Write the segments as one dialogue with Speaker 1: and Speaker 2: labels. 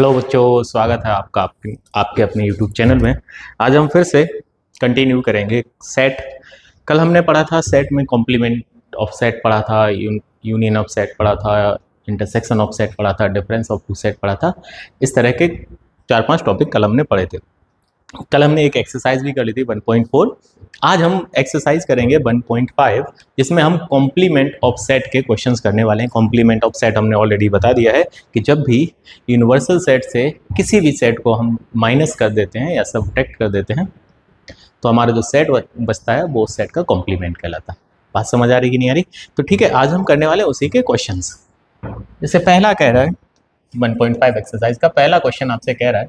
Speaker 1: Hello बच्चों, स्वागत है आपका आपके अपने यूट्यूब चैनल में। आज हम फिर से कंटिन्यू करेंगे सेट। कल हमने पढ़ा था सेट में कॉम्प्लीमेंट ऑफ सेट पढ़ा था, यूनियन ऑफ सेट पढ़ा था, इंटरसेक्शन ऑफ सेट पढ़ा था, डिफरेंस ऑफ टू सेट पढ़ा था। इस तरह के 4-5 टॉपिक कल हमने पढ़े थे। कल हमने एक एक्सरसाइज भी कर ली थी 1.4। आज हम एक्सरसाइज करेंगे 1.5, जिसमें हम कॉम्प्लीमेंट ऑफ सेट के क्वेश्चंस करने वाले हैं। कॉम्प्लीमेंट ऑफ सेट हमने ऑलरेडी बता दिया है कि जब भी यूनिवर्सल सेट से किसी भी सेट को हम माइनस कर देते हैं या सब्ट्रैक्ट कर देते हैं तो हमारा जो सेट बचता है वो सेट का कॉम्प्लीमेंट कहलाता है। बात समझ आ रही कि नहीं आ रही? तो ठीक है, आज हम करने वाले उसी के क्वेश्चंस। जैसे पहला कह रहा है 1.5 एक्सरसाइज का पहला क्वेश्चन आपसे कह रहा है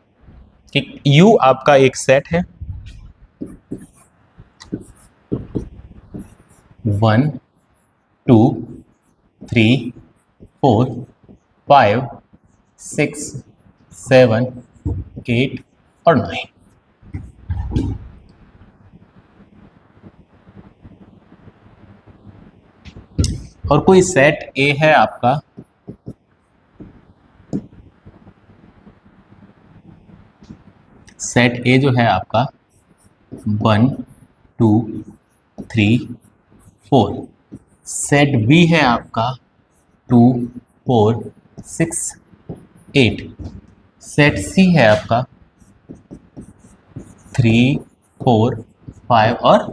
Speaker 1: कि U आपका एक सेट है 1 2 3 4 5 6 7 8 और 9। और कोई सेट A है आपका सेट A जो है आपका 1 2 3 4। सेट B है आपका 2 4 6 8। सेट C है आपका 3 4 5 और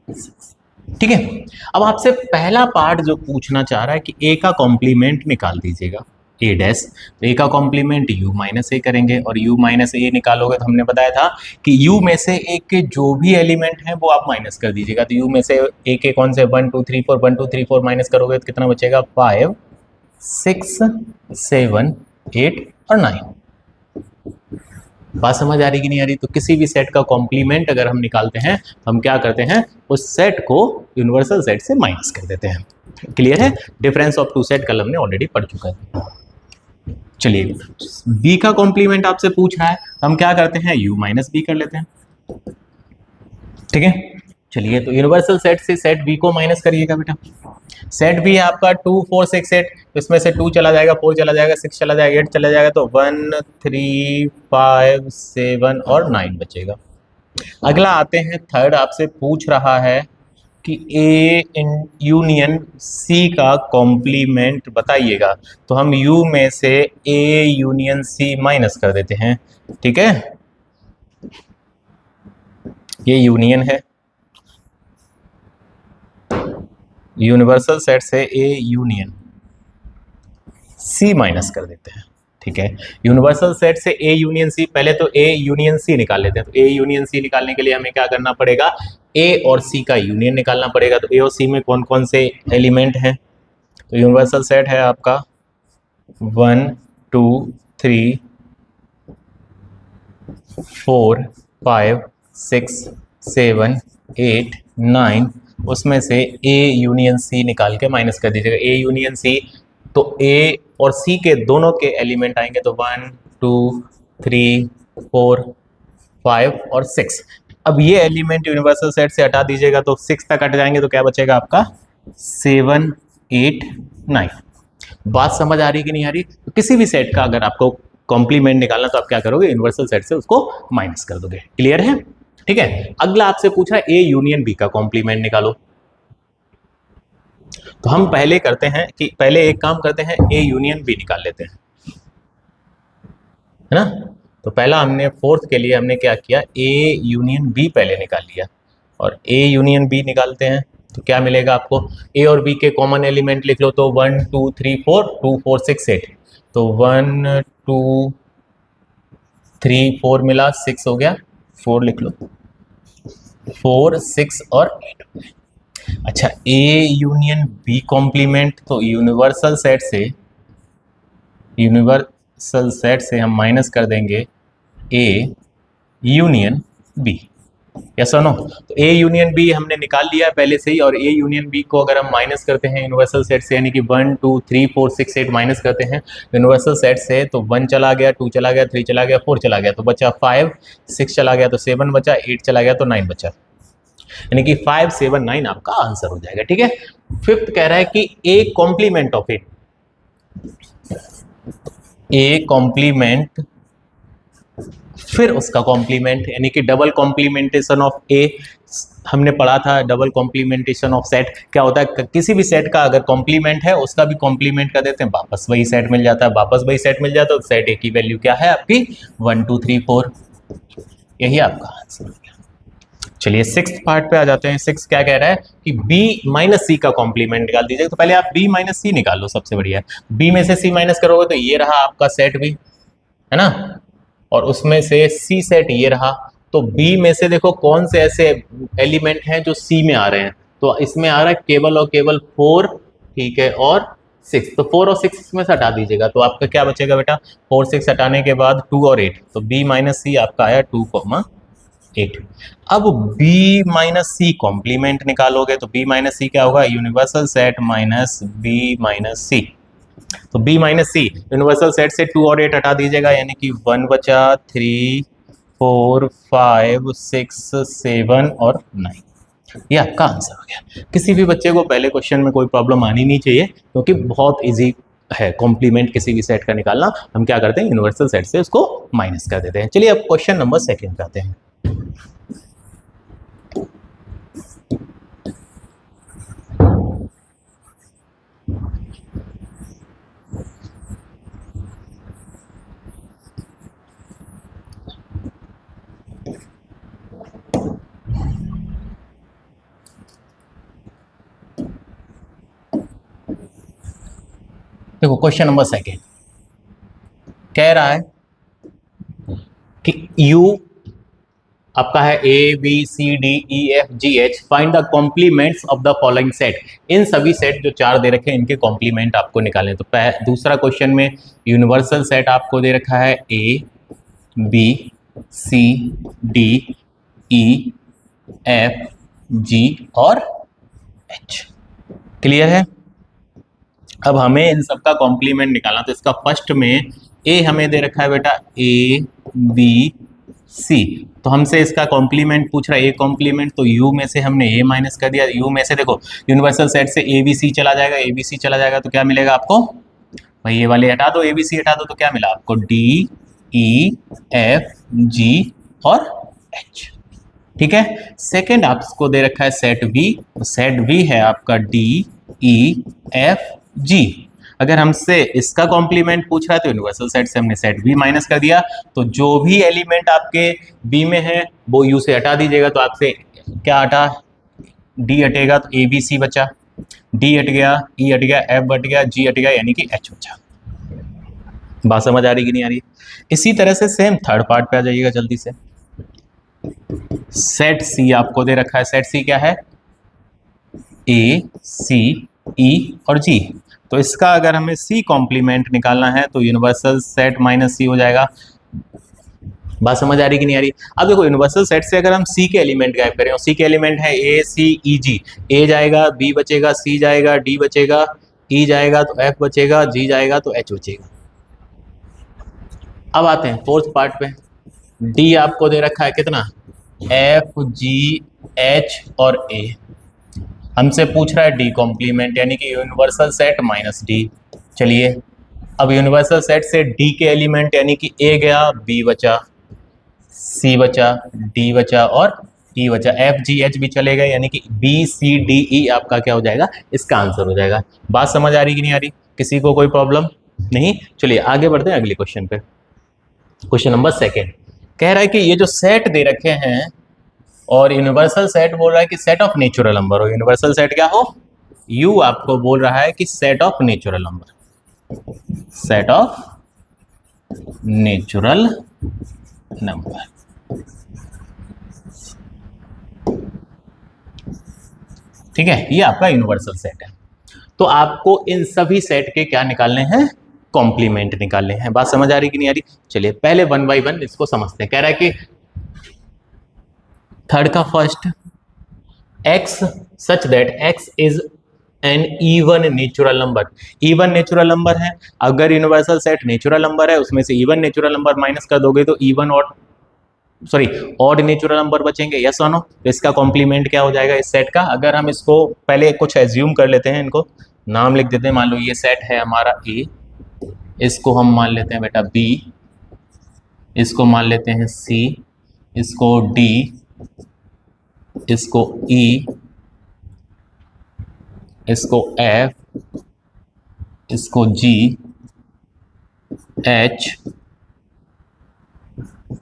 Speaker 1: 6। ठीक है, अब आपसे पहला पार्ट जो पूछना चाह रहा है कि A का कॉम्प्लीमेंट निकाल दीजिएगा, A डैश। तो A का कॉम्प्लीमेंट U माइनस ए करेंगे और U माइनस ए निकालोगे तो हमने बताया था कि U में से A के जो भी एलिमेंट हैं वो आप माइनस कर दीजिएगा। तो U में से A के कौन से 1 2 3 4 1 2 3 4 माइनस करोगे तो कितना बचेगा? 5 6 7 8 और 9। बात समझ आ रही कि नहीं आ रही? तो किसी भी सेट का कॉम्प्लीमेंट अगर हम निकालते हैं तो हम क्या करते हैं, उस सेट को यूनिवर्सल सेट से माइनस कर देते हैं। क्लियर है? डिफरेंस ऑफ टू सेट कल हमने ऑलरेडी पढ़ चुका है। चलिए, बी का कॉम्प्लीमेंट आपसे पूछा है तो हम क्या करते हैं, यू माइनस बी कर लेते हैं। ठीक है, चलिए तो यूनिवर्सल सेट से सेट बी को माइनस करिएगा बेटा। सेट बी है आपका 2 4 6 8, तो इसमें से 2 चला जाएगा, 4 चला जाएगा, 6 चला जाएगा, 8 चला जाएगा, तो 1 3 5 7 और 9 बचेगा। अगला आते हैं, थर्ड आपसे पूछ रहा है कि ए यूनियन सी का कॉम्प्लीमेंट बताइएगा। तो हम यू में से ए यूनियन सी माइनस कर देते हैं। ठीक है, ये यूनियन है, यूनिवर्सल सेट से ए यूनियन सी माइनस कर देते हैं। ठीक है, यूनिवर्सल सेट से ए यूनियन सी, पहले तो ए यूनियन सी निकाल लेते हैं। तो ए यूनियन सी निकालने के लिए हमें क्या करना पड़ेगा, ए और सी का यूनियन निकालना पड़ेगा। तो ए और सी में कौन कौन से एलिमेंट हैं? तो यूनिवर्सल सेट है आपका 1 2 3 4 5 6 7 8 9। उसमें से ए यूनियन सी निकाल के माइनस कर दीजिएगा। ए यूनियन सी, तो ए और सी के दोनों के एलिमेंट आएंगे, तो 1 2 3 4 5 और 6। अब ये एलिमेंट यूनिवर्सल सेट से हटा दीजिएगा तो 6 तक हट जाएंगे, तो क्या बचेगा आपका 7 8 9। बात समझ आ रही कि नहीं आ रही? तो किसी भी सेट का अगर आपको कॉम्प्लीमेंट निकालना तो आप क्या करोगे, यूनिवर्सल सेट से उसको माइनस कर दोगे। क्लियर है? ठीक है, अगला आपसे पूछा ए यूनियन बी का कॉम्प्लीमेंट निकालो। तो हम पहले करते हैं कि पहले एक काम करते हैं, ए यूनियन बी निकाल लेते हैं, है ना। तो पहला हमने फोर्थ के लिए हमने क्या किया, ए यूनियन बी पहले निकाल लिया। और ए यूनियन बी निकालते हैं तो क्या मिलेगा आपको, ए और बी के कॉमन एलिमेंट लिख लो। तो 1 2 3 4 2 4 6 8। तो 1 2 3 4 मिला, 6 हो गया, 4 लिख लो, 4 6 और 8। अच्छा, ए यूनियन बी कॉम्प्लीमेंट, तो यूनिवर्सल सेट से हम माइनस कर देंगे ए यूनियन बी। यस और नो? तो ए यूनियन बी हमने निकाल लिया है पहले से ही, और ए यूनियन बी को अगर हम माइनस करते हैं यूनिवर्सल सेट से, यानी कि 1 2 3 4 6 8 माइनस करते हैं यूनिवर्सल सेट से, तो 1 चला गया, 2 चला गया, 3 चला गया, 4 चला गया, तो बचा 5, 6 चला गया तो 7 बचा, 8 चला गया तो 9 बचा, यानी कि 5 7 9 आपका आंसर हो जाएगा। ठीक है, फिफ्थ कह रहा है कि A complement of it, A complement फिर उसका कॉम्प्लीमेंट, यानी कि डबल कॉम्प्लीमेंटेशन ऑफ ए हमने पढ़ा था। डबल कॉम्प्लीमेंटेशन ऑफ सेट क्या होता है, किसी भी सेट का अगर कॉम्प्लीमेंट है उसका भी कॉम्प्लीमेंट कर देते हैं, वापस वही सेट मिल जाता है, वापस वही सेट मिल जाता है। तो सेट ए की वैल्यू क्या है आपकी 1 2 3 4, यही आपका आंसर हो गया। चलिए सिक्स्थ पार्ट पे आ जाते हैं। सिक्स क्या कह रहा है कि बी माइनस सी का कॉम्प्लीमेंट निकाल दीजिए। तो पहले आप बी माइनस सी निकाल लो, सबसे बढ़िया है। बी में से सी माइनस करोगे तो ये रहा आपका सेट बी, है ना, और उसमें से सी सेट ये रहा। तो बी में से देखो कौन से ऐसे एलिमेंट हैं जो सी में आ रहे हैं, तो इसमें आ रहा है केवल और केवल 4, ठीक है, और 6। तो 4 और 6 इसमें से हटा दीजिएगा तो आपका क्या बचेगा बेटा, 4 6 हटाने के बाद 2 और 8, तो बी माइनस सी आपका आया 2,8। अब बी माइनस सी कॉम्प्लीमेंट निकालोगे तो बी माइनस सी क्या होगा, universal set minus B minus C. तो b minus C universal set से 2 और 8 हटा दीजिएगा, यानी कि 1 बचा, 3 4 5 6 7 और 9, ये आपका आंसर हो गया। किसी भी बच्चे को पहले क्वेश्चन में कोई प्रॉब्लम आनी नहीं चाहिए, क्योंकि बहुत इजी है कॉम्प्लीमेंट किसी भी सेट का निकालना। हम क्या करते हैं, यूनिवर्सल सेट से उसको माइनस कर देते हैं। चलिए अब क्वेश्चन नंबर सेकेंड करते हैं। देखो क्वेश्चन नंबर सेकेंड कह रहा है कि U आपका है A B C D E F G H, find the complements of the following set. इन सभी सेट जो चार दे रखे हैं इनके कॉम्प्लीमेंट आपको निकालने। तो दूसरा क्वेश्चन में यूनिवर्सल सेट आपको दे रखा है A B C D E F G और H, क्लियर है। अब हमें इन सबका कॉम्प्लीमेंट निकालना, तो इसका फर्स्ट में ए हमें दे रखा है बेटा ए बी सी, तो हमसे इसका कॉम्प्लीमेंट पूछ रहा है, ए कॉम्प्लीमेंट, तो यू में से हमने ए माइनस कर दिया। यू में से देखो यूनिवर्सल सेट से ए बी सी चला जाएगा, ए बी सी चला जाएगा तो क्या मिलेगा आपको, भाई ये वाले हटा दो, ए बी सी हटा दो, तो क्या मिला आपको डी ई एफ जी और एच, ठीक है। सेकेंड आपको दे रखा है सेट बी, सेट बी है आपका डी ई एफ जी। अगर हमसे इसका कॉम्प्लीमेंट पूछ रहा है तो यूनिवर्सल सेट से हमने सेट बी माइनस कर दिया, तो जो भी एलिमेंट आपके बी में है वो यू से हटा दीजिएगा, तो आपसे क्या हटा, डी हटेगा तो ए बी सी बचा, डी हट गया, ई हट गया, एफ हट गया, जी हट गया, यानी कि एच बचा। बात समझ आ रही कि नहीं आ रही। इसी तरह से सेम थर्ड पार्ट पे आ जाइएगा जल्दी से। सेट सी आपको दे रखा है, सेट सी क्या है ए सी ई और जी, तो इसका अगर हमें सी कॉम्प्लीमेंट निकालना है तो यूनिवर्सल सेट माइनस सी हो जाएगा। बात समझ आ रही कि नहीं आ रही। अब देखो यूनिवर्सल सेट से अगर हम सी के एलिमेंट गायब करें, सी के एलिमेंट है ए सी ई जी, ए जाएगा, बी बचेगा, सी जाएगा, डी बचेगा, ई जाएगा तो एफ बचेगा, जी जाएगा तो एच बचेगा। अब आते हैं फोर्थ पार्ट पे। डी आपको दे रखा है कितना, एफ जी एच और ए, हमसे पूछ रहा है डी कॉम्प्लीमेंट, यानी कि यूनिवर्सल सेट माइनस डी। चलिए अब यूनिवर्सल सेट से डी के एलिमेंट, यानी कि ए गया, बी बचा, सी बचा, डी बचा और ई बचा, एफ जी एच भी चले गए, यानी कि बी सी डी ई आपका क्या हो जाएगा, इसका आंसर हो जाएगा। बात समझ आ रही कि नहीं आ रही, किसी को कोई प्रॉब्लम नहीं। चलिए आगे बढ़ते हैं अगले क्वेश्चन पे। क्वेश्चन नंबर सेकेंड कह रहा है कि ये जो सेट दे रखे हैं और यूनिवर्सल सेट बोल रहा है कि सेट ऑफ नेचुरल नंबर हो, यूनिवर्सल सेट क्या हो, यू आपको बोल रहा है कि set of natural number, set of natural number, ठीक है, ये आपका यूनिवर्सल सेट है। तो आपको इन सभी सेट के क्या निकालने हैं, कॉम्प्लीमेंट निकालने हैं। बात समझ आ रही कि नहीं आ रही। चलिए पहले वन बाय वन इसको समझते हैं। कह रहा है कि थर्ड का first, x such that x is an even natural number, even natural number है। अगर यूनिवर्सल सेट नेचुरल नंबर है उसमें से इवन नेचुरल नंबर माइनस कर दोगे तो इवन और ऑड नेचुरल नंबर बचेंगे, यस और नो। तो इसका कॉम्प्लीमेंट क्या हो जाएगा इस सेट का। अगर हम इसको पहले कुछ एज्यूम कर लेते हैं, इनको नाम लिख देते हैं। मान लो ये सेट है हमारा ए, इसको हम मान लेते हैं बेटा बी, इसको मान लेते हैं C, इसको D, इसको E, इसको F, इसको G, H,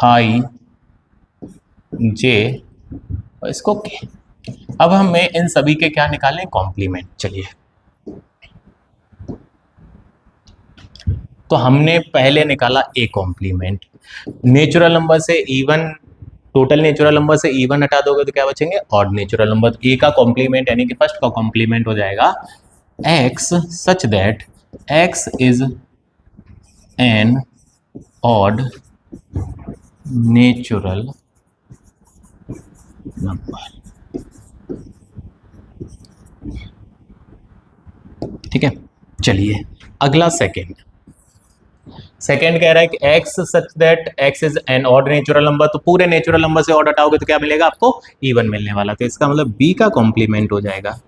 Speaker 1: I, J और इसको K। अब हमें इन सभी के क्या निकालें, कॉम्प्लीमेंट। चलिए, तो हमने पहले निकाला ए कॉम्प्लीमेंट। नेचुरल नंबर से इवन, टोटल नेचुरल नंबर से इवन हटा दोगे तो क्या बचेंगे, ऑड नेचुरल नंबर। तो ए का कॉम्प्लीमेंट यानी कि फर्स्ट का कॉम्प्लीमेंट हो जाएगा x such that x is an odd natural number. ठीक है, चलिए अगला सेकेंड कह रहा है कि x such that x is an odd natural number. तो पूरे नेचुरल नंबर से ऑड हटाओगे तो क्या मिलेगा आपको, इवन मिलने वाला। तो इसका मतलब b का कॉम्प्लीमेंट हो जाएगा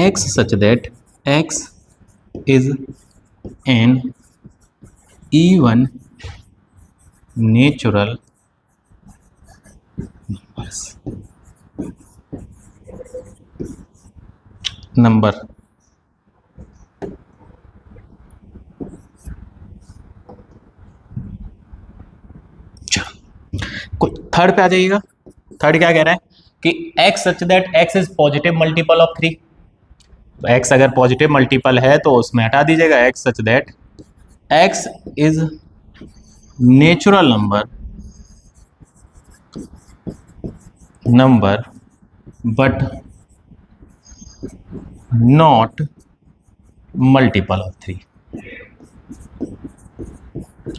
Speaker 1: x such that x is an even natural number. Third पे आ जाइएगा। थर्ड क्या कह रहा है कि x such that x is positive multiple of 3। तो x अगर पॉजिटिव मल्टीपल है तो उसमें हटा दीजिएगा x such that x is natural number but not multiple of 3।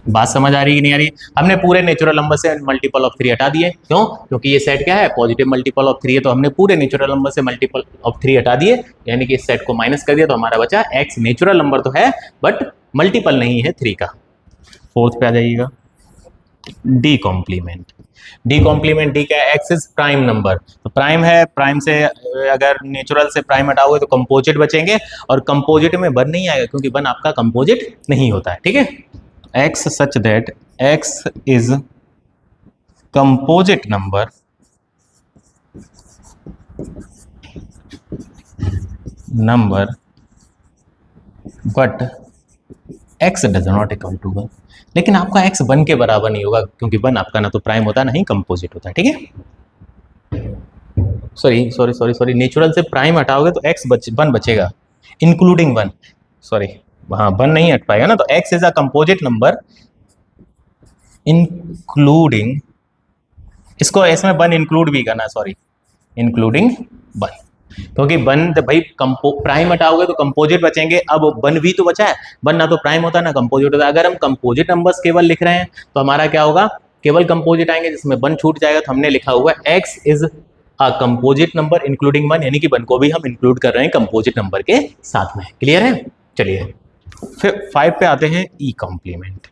Speaker 1: बात समझ आ रही है कि नहीं आ रही? हमने पूरे नेचुरल नंबर से मल्टीपल ऑफ 3 हटा दिए। क्यों? क्योंकि ये सेट क्या है, पॉजिटिव मल्टीपल ऑफ 3 है। तो हमने पूरे नेचुरल नंबर से मल्टीपल ऑफ 3 हटा दिए, यानी कि इस सेट को माइनस कर दिया। तो हमारा बचा x नेचुरल नंबर तो है बट मल्टीपल नहीं है 3 का। फोर्थ पे आ जाइएगा, D complement. D complement D क्या है, एक्स इज प्राइम नंबर। तो प्राइम है, प्राइम से अगर नेचुरल से प्राइम हटाओगे तो कंपोजिट बचेंगे, और कंपोजिट में वन नहीं आएगा क्योंकि वन आपका कंपोजिट नहीं होता है। ठीक है, X such that X is composite number but X does not equal to 1। लेकिन आपका एक्स 1 के बराबर नहीं होगा क्योंकि 1 आपका ना तो प्राइम होता है ना ही कंपोजिट होता है। ठीक है, सॉरी नेचुरल से प्राइम हटाओगे तो एक्स 1 बचेगा, इंक्लूडिंग 1। सॉरी, हाँ 1 नहीं हट पाएगा ना, तो x is a composite number including, इसको इसमें 1 इंक्लूड भी करना, सॉरी इंक्लूडिंग 1, क्योंकि 1 भाई प्राइम हटाओगे तो कंपोजिट बचेंगे। अब 1 भी तो बचा है, 1 ना तो प्राइम होता है ना कंपोजिट होता है। अगर हम कंपोजिट नंबर्स केवल लिख रहे हैं तो हमारा क्या होगा, केवल कंपोजिट आएंगे जिसमें 1 छूट जाएगा। तो हमने लिखा हुआ है X is a composite number including 1, यानी कि 1 को भी हम इंक्लूड कर रहे हैं कंपोजिट नंबर के साथ में। क्लियर है? चलिए फिर 5 पे आते हैं, ई कॉम्प्लीमेंट।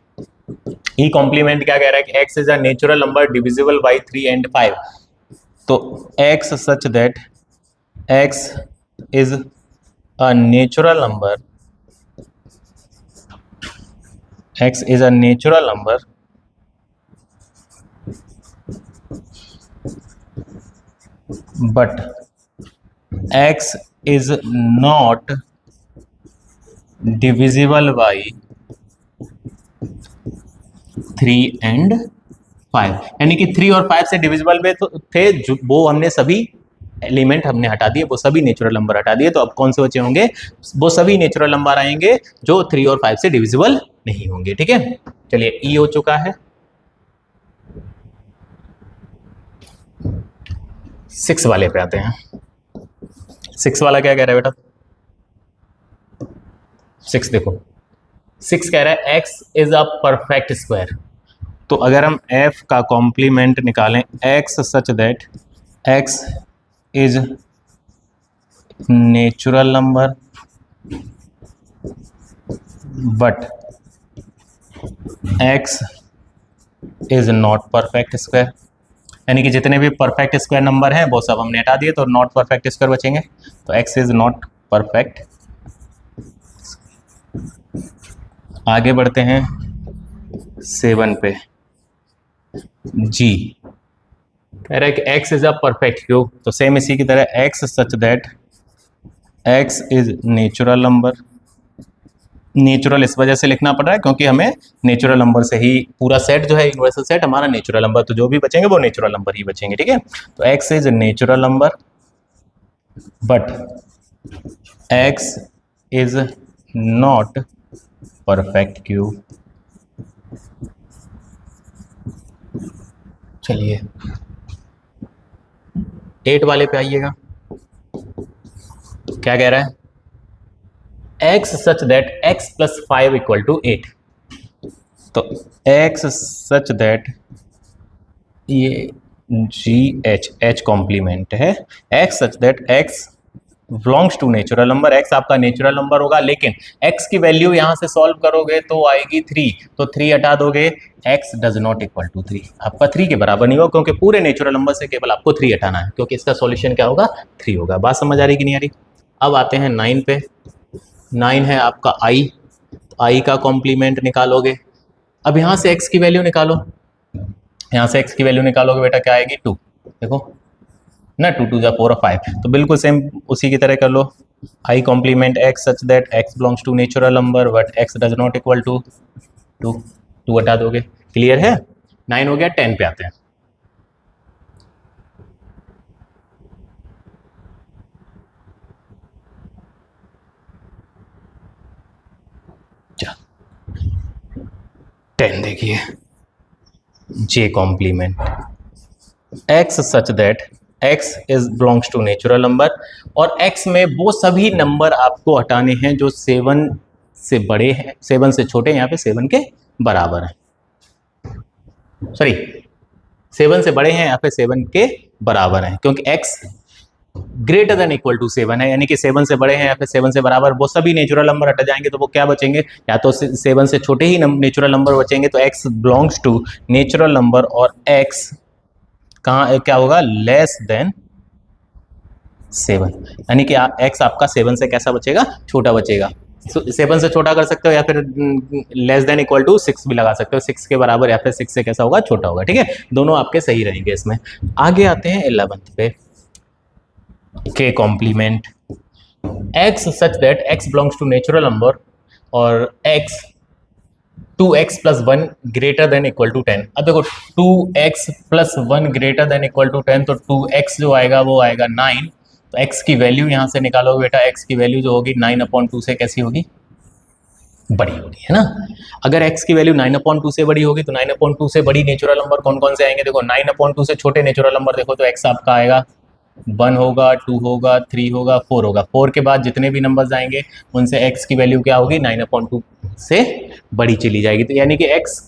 Speaker 1: ई कॉम्प्लीमेंट क्या कह रहा है कि x is a natural number divisible by 3 and 5। तो x such that x is a natural number, x is a natural number but x is not divisible by 3 and 5। यानी कि 3 और 5 से डिविजिबल में तो थे जो, वो हमने सभी एलिमेंट हमने हटा दिए, वो सभी नेचुरल नंबर हटा दिए। तो अब कौन से बचे होंगे, वो सभी नेचुरल नंबर आएंगे जो 3 और 5 से डिविजिबल नहीं होंगे। ठीक है, चलिए ई हो चुका है। 6 वाले पे आते हैं। 6 वाला क्या कह रहा है बेटा, 6 देखो, 6 कह रहा है x is a perfect square. तो अगर हम f का कॉम्प्लीमेंट निकालें, x such that x is natural number but x is not perfect square. यानी कि जितने भी परफेक्ट स्क्वायर नंबर हैं वो सब हमने हटा दिए, तो नॉट परफेक्ट स्क्वायर बचेंगे। तो x इज नॉट परफेक्ट। आगे बढ़ते हैं 7 पे। जी कह रहा है कि x is a perfect cube, तो सेम इसी की तरह x such that x is natural number. Natural इस वजह से लिखना पड़ रहा है क्योंकि हमें नेचुरल नंबर से ही पूरा सेट जो है यूनिवर्सल सेट हमारा नेचुरल नंबर, तो जो भी बचेंगे वो नेचुरल नंबर ही बचेंगे, ठीक है। तो x is natural number but x is not perfect cube. चलिए 8 वाले पे आइएगा, क्या कह रहा है, x such that x plus 5 equal to 8। तो x सच दैट ये एच कॉम्प्लीमेंट है, x such that x belongs to natural number. x आपका नेचुरल नंबर होगा, लेकिन x की वैल्यू यहां से सॉल्व करोगे तो आएगी 3, तो 3 हटा दोगे, x does not equal to 3, आपका 3 के बराबर नहीं होगा क्योंकि पूरे नेचुरल नंबर से केवल आपको 3 हटाना है, क्योंकि इसका सॉल्यूशन क्या होगा, 3 होगा। बात समझ आ रही कि नहीं आ रही। अब आते हैं 9 पे। 9 है आपका i, i का कॉम्प्लीमेंट निकालोगे। अब यहां से x की वैल्यू निकालो, यहाँ से x की वैल्यू निकालोगे बेटा, क्या आएगी 2, देखो ना, 2 2 जा 4 और 5, तो बिल्कुल सेम उसी की तरह कर लो। I complement x such that x belongs to natural number but x does not equal to 2, 2 हटा दोगे, क्लियर है। 9 हो गया। 10 पे आते हैं। चल 10 देखिए, j complement x such that x is belongs to natural number, और x में वो सभी नंबर आपको हटाने हैं जो 7 से बड़े हैं, 7 से छोटे, यहाँ पे 7 के बराबर हैं, सॉरी 7 से बड़े हैं या फिर 7 के बराबर हैं, क्योंकि x greater than equal to 7 है, यानी कि 7 से बड़े हैं या फिर 7 से बराबर, वो सभी नेचुरल नंबर हट जाएंगे, तो वो क्या बचेंगे, या तो 7 से छोटे ही नेचुरल नंबर बचेंगे, तो x belongs to natural number, और x कहाँ क्या होगा, लेस देन 7, यानी कि x आपका 7 से कैसा बचेगा, छोटा बचेगा। 7 से छोटा कर सकते हो, या फिर लेस देन इक्वल टू 6 भी लगा सकते हो, 6 के बराबर या फिर 6 से कैसा होगा, छोटा होगा, ठीक है, दोनों आपके सही रहेंगे इसमें। आगे आते हैं 11th पे, K complement x such that x belongs to natural number और x 2x plus 1 greater than equal to 10। अब देखो 2x plus 1 greater than equal to 10, तो 2x जो आएगा वो आएगा 9, तो x की वैल्यू यहां से निकालोगे बेटा, x की वैल्यू जो होगी 9/2 से कैसी होगी, बड़ी होगी, है ना। अगर x की वैल्यू 9/2 से बड़ी होगी तो 9/2 से बड़ी नेचुरल नंबर कौन कौन से आएंगे, देखो 9/2 से छोटे नेचुरल नंबर देखो, तो x आपका आएगा 1 होगा, 2 होगा, 3 होगा, 4 होगा, 4 के बाद जितने भी नंबर्स आएंगे उनसे x की वैल्यू क्या होगी, 9/2 से बड़ी चली जाएगी, तो यानी कि x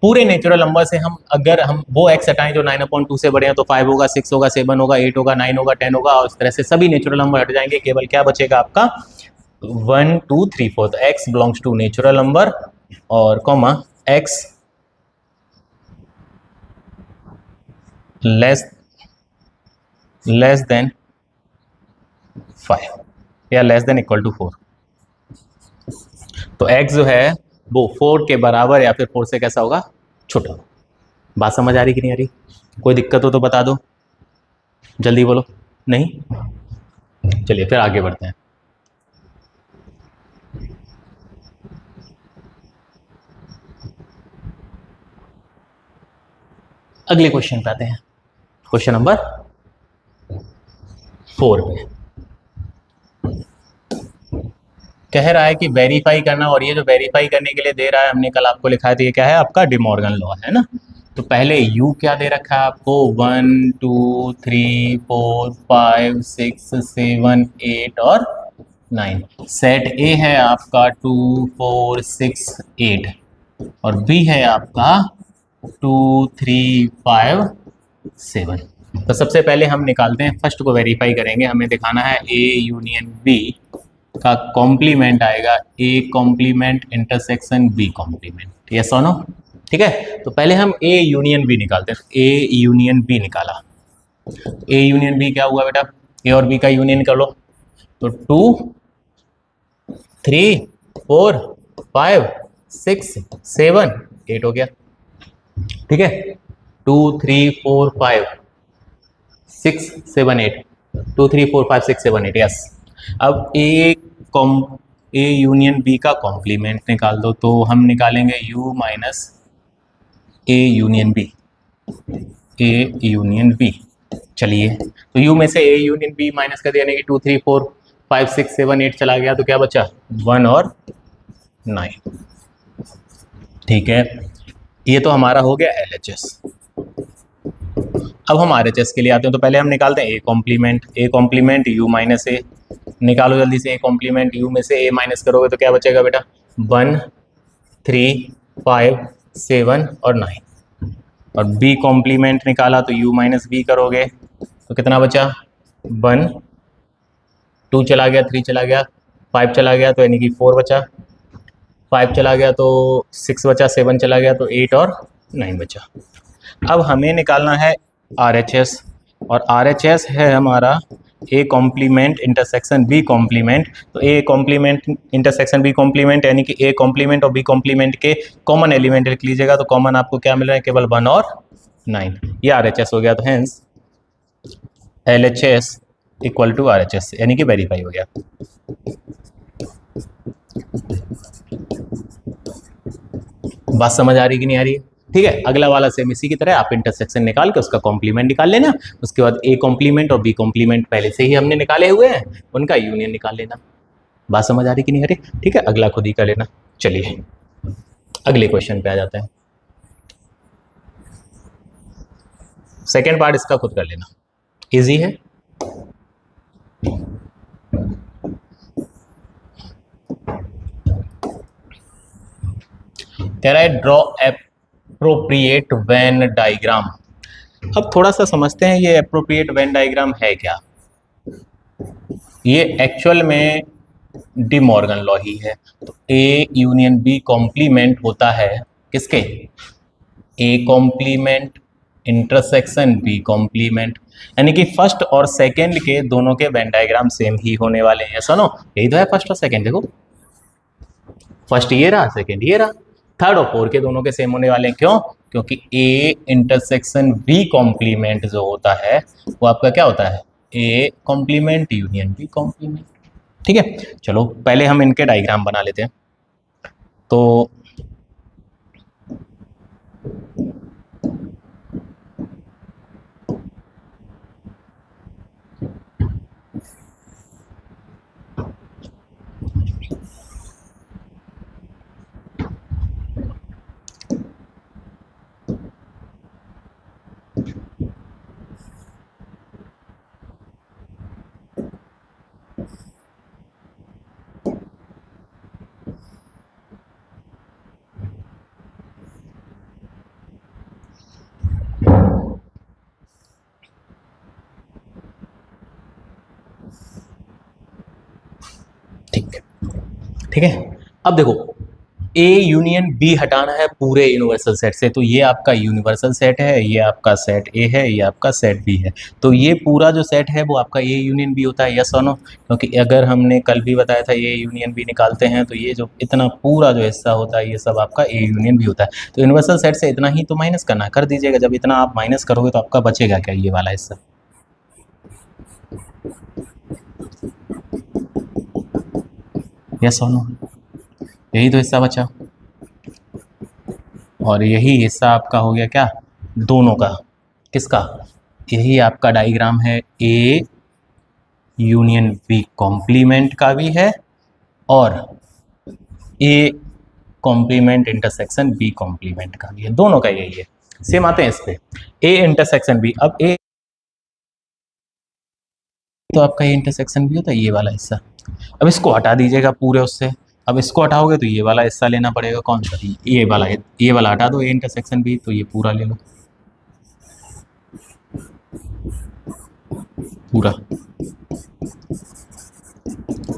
Speaker 1: पूरे नेचुरल नंबर से हम अगर हम वो x हटाएं जो 9/2 से बड़े हैं, तो 5 होगा, 6 होगा, 7 होगा, 8 होगा, 9 होगा, 10 होगा, और इस तरह से सभी नेचुरल नंबर हट जाएंगे, केवल क्या बचेगा आपका 1 2 3 4, तो x belongs to natural number और कॉमा x लेस देन 5 या लेस देन इक्वल टू 4, तो x जो है वो 4 के बराबर या फिर 4 से कैसा होगा, छोटा। बात समझ आ रही कि नहीं आ रही, कोई दिक्कत हो तो बता दो, जल्दी बोलो, नहीं, चलिए फिर आगे बढ़ते हैं। अगले क्वेश्चन पे आते हैं, क्वेश्चन नंबर 4 पे कह रहा है कि वेरीफाई करना, और ये जो वेरीफाई करने के लिए दे रहा है, हमने कल आपको लिखा था, ये क्या है आपका डिमॉर्गन लॉ है ना। तो पहले u क्या दे रखा है आपको, 1 2 3 4 5 6 7 8 और 9, सेट a है आपका 2 4 6 8 और b है आपका 2 3 5 7। तो सबसे पहले हम निकालते हैं, फर्स्ट को वेरीफाई करेंगे, हमें दिखाना है a यूनियन b का कॉम्प्लीमेंट आएगा, a complement intersection b complement, yes और नो, ठीक है। तो पहले हम a यूनियन b निकालते हैं, a यूनियन b निकाला, a यूनियन b क्या हुआ बेटा, a और b का यूनियन कर लो, तो 2 3 4 5 6 7 8 हो गया, ठीक है। 2 3 4 5 6 7 8, 2 3 4 5 6 7 8, यस। अब ए यूनियन बी का कॉम्प्लीमेंट निकाल दो, तो हम निकालेंगे u minus A union B, A union B. चलिए, तो u में से ए यूनियन बी माइनस कर दिया, यानी कि 2 3 4 5 6 7 8 चला गया, तो क्या बचा 1 और 9। ठीक है, ये तो हमारा हो गया LHS। अब हम RHS के लिए आते हैं, तो पहले हम निकालते हैं ए कॉम्प्लीमेंट u माइनस ए। निकालो जल्दी से, ए कॉम्प्लीमेंट u में से ए माइनस करोगे तो क्या बचेगा बेटा 1 3 5 7 और 9। और बी कॉम्प्लीमेंट निकाला तो u माइनस बी करोगे तो कितना बचा 1, 2 चला गया, 3 चला गया, 5 चला गया, तो यानी कि 4 बचा, 5 चला गया तो 6 बचा, 7 चला गया तो 8 और 9 बचा। अब हमें निकालना है RHS, और RHS है हमारा A complement intersection B complement. तो A complement intersection B complement, यानी कि ए कॉम्प्लीमेंट और बी कॉम्प्लीमेंट के कॉमन एलिमेंट लिख लीजिएगा, तो कॉमन आपको क्या मिल रहा है केवल 1 और 9। ये RHS हो गया, तो hence LHS equal to RHS, यानी कि वेरीफाई हो गया। बात समझ आ रही कि नहीं आ रही है? ठीक है, अगला वाला सेम इसी की तरह, आप इंटरसेक्शन निकाल के उसका कॉम्प्लीमेंट निकाल लेना। उसके बाद ए कॉम्प्लीमेंट और बी कॉम्प्लीमेंट पहले से ही हमने निकाले हुए हैं, उनका यूनियन निकाल लेना। बात समझ आ रही कि नहीं आ रही? ठीक है, अगला खुद ही कर लेना। चलिए अगले क्वेश्चन पे आ जाते हैं। सेकेंड पार्ट इसका खुद कर लेना, इजी है। कह रहा है ड्रॉ एप्रोप्रिएट वेन डायग्राम। अब थोड़ा सा समझते हैं ये एप्रोप्रिएट वेन डायग्राम है क्या। ये एक्चुअल में डी मॉर्गन लॉ ही है। तो ए यूनियन बी कॉम्प्लीमेंट होता है किसके, A complement intersection B complement, यानी कि फर्स्ट और सेकंड के दोनों के वेन डायग्राम सेम ही होने वाले हैं। सुनो, यही तो है फर्स्ट और सेकंड, देखो फर्स्ट ये रहा, सेकंड ये रहा, थर्ड और फोर्थ के दोनों के सेम होने वाले हैं। क्यों? क्योंकि ए इंटरसेक्शन बी कॉम्प्लीमेंट जो होता है वो आपका क्या होता है, A complement union B complement. ठीक है, चलो पहले हम इनके डायग्राम बना लेते हैं। तो ठीक है, अब देखो ए यूनियन बी हटाना है पूरे यूनिवर्सल सेट से, तो ये आपका यूनिवर्सल सेट है, ये आपका सेट ए है, ये आपका सेट बी है। तो ये पूरा जो सेट है वो आपका ए यूनियन बी होता है, यस और नो? क्योंकि अगर हमने कल भी बताया था ए यूनियन बी निकालते हैं तो ये जो इतना पूरा जो हिस्सा होता है ये सब आपका ए यूनियन बी होता है। तो यूनिवर्सल सेट से इतना ही तो माइनस करना, कर दीजिएगा। जब इतना आप माइनस करोगे तो आपका बचेगा क्या, ये वाला हिस्सा। यस और नो? यही तो हिस्सा बचा, और यही हिस्सा आपका हो गया क्या, दोनों का। किसका? यही आपका डायग्राम है, ए यूनियन बी कॉम्प्लीमेंट का भी है और A complement intersection B complement का भी है, दोनों का यही है। सेम आते हैं इस पे, ए इंटरसेक्शन बी। अब ए तो आपका ये इंटरसेक्शन भी होता है, ये वाला हिस्सा। अब इसको हटा दीजिएगा पूरे उससे। अब इसको हटाओगे तो ये वाला हिस्सा लेना पड़ेगा, कौन सा, ये वाला हटा दो, ए इंटरसेक्शन भी, तो ये पूरा ले लो, पूरा।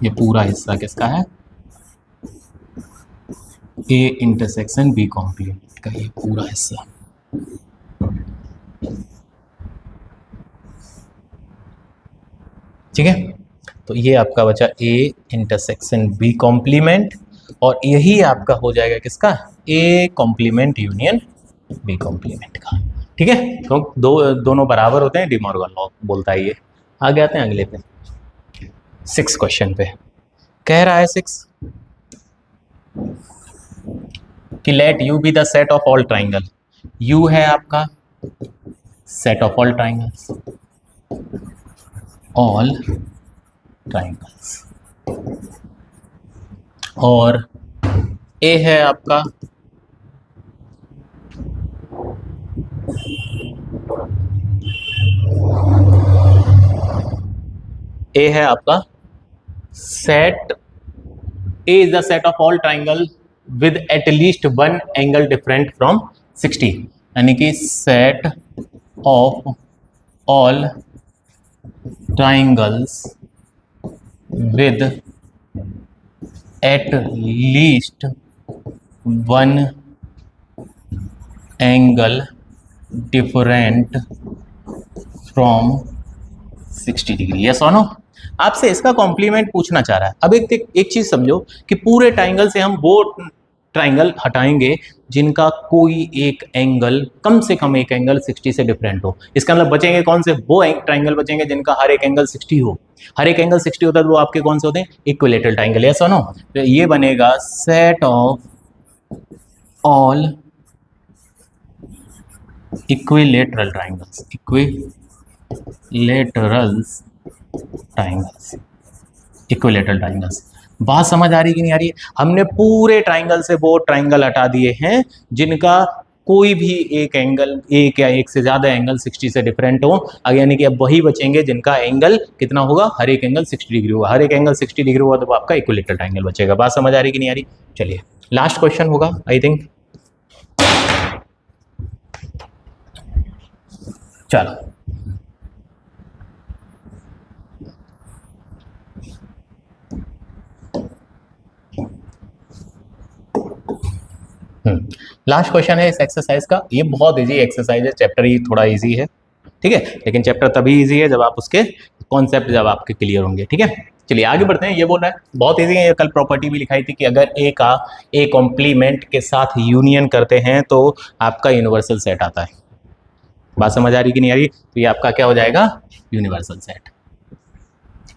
Speaker 1: ये पूरा हिस्सा किसका है, ए इंटरसेक्शन बी कॉम्प्लीमेंट का, ये पूरा हिस्सा। ठीक है, तो ये आपका बचा ए इंटरसेक्शन बी कॉम्प्लीमेंट, और यही आपका हो जाएगा किसका, A complement union B complement का। ठीक है, तो दोनों बराबर होते हैं, डिमॉर्गन लॉ बोलता है ये। आगे आते हैं अगले पे, 6 क्वेश्चन पे। कह रहा है 6 कि let you be the set of all triangle. You है आपका set of all triangles, all triangles, और ए है आपका ए है आपका set, A is the set of all triangle with at least one angle different from 60, यानी कि set of all triangles with at least one angle different from 60 degree. Yes और no? आपसे इसका कॉम्प्लीमेंट पूछना चाह रहा है। अब एक चीज समझो कि पूरे ट्राइंगल से हम वो ट्राइंगल हटाएंगे जिनका कोई एक एंगल, कम से कम एक एंगल 60 से डिफरेंट हो। इसका मतलब बचेंगे कौन से? वो ट्राइंगल बचेंगे जिनका हर एक एंगल 60 हो। हर एक एंगल 60 होता है तो वो आपके कौन से होते हैं? Equilateral triangle. यस और नो? तो ये बनेगा set of all equilateral triangles, equilateral triangles. बात समझ आ रही कि नहीं आ रही है? हमने पूरे ट्राइंगल से वो ट्राइंगल हटा दिए हैं जिनका कोई भी एक एंगल, एक या एक से ज्यादा एंगल 60 से डिफरेंट हो, यानी कि अब वही बचेंगे जिनका एंगल कितना होगा? हर एक एंगल 60 डिग्री होगा। हर एक एंगल 60 डिग्री होगा तो आपका इक्विलेटरल ट्राइंगल बचेगा। बात समझ आ रही कि नहीं आ रही? चलिए लास्ट क्वेश्चन होगा आई थिंक। चलो लास्ट क्वेश्चन है इस एक्सरसाइज का। ये बहुत इजी एक्सरसाइज है, चैप्टर ही थोड़ा इजी है, ठीक है, लेकिन चैप्टर तभी इजी है जब आप उसके कॉन्सेप्ट जब आपके क्लियर होंगे। ठीक है, चलिए आगे बढ़ते हैं। ये बोल रहा है बहुत इजी है, ये कल प्रॉपर्टी भी लिखाई थी कि अगर ए का ए कॉम्प्लीमेंट के साथ यूनियन करते हैं तो आपका यूनिवर्सल सेट आता है। बात समझ आ रही कि नहीं आ रही? तो ये आपका क्या हो जाएगा? Universal set.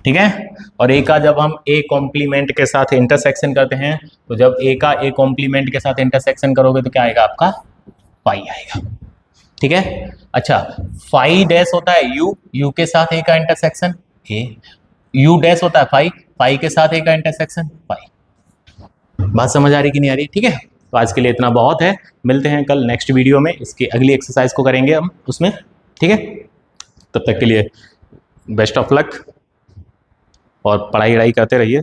Speaker 1: ठीक है, और ए का जब हम ए कॉम्प्लीमेंट के साथ इंटरसेक्शन करते हैं तो जब ए का ए कॉम्प्लीमेंट के साथ इंटरसेक्शन करोगे तो क्या आएगा? आपका पाई आएगा। ठीक है, अच्छा फाई डैश होता है यू, यू के साथ ए का इंटरसेक्शन ए, यू डैश होता है फाई, फाई के साथ ए का इंटरसेक्शन पाई। बात समझ आ रही कि नहीं आ रही? ठीक है, तो आज के लिए इतना बहुत है। मिलते हैं कल नेक्स्ट वीडियो में, इसकी अगली एक्सरसाइज को करेंगे हम उसमें। ठीक है, तब तक के लिए बेस्ट ऑफ लक और पढ़ाई करते रहिए।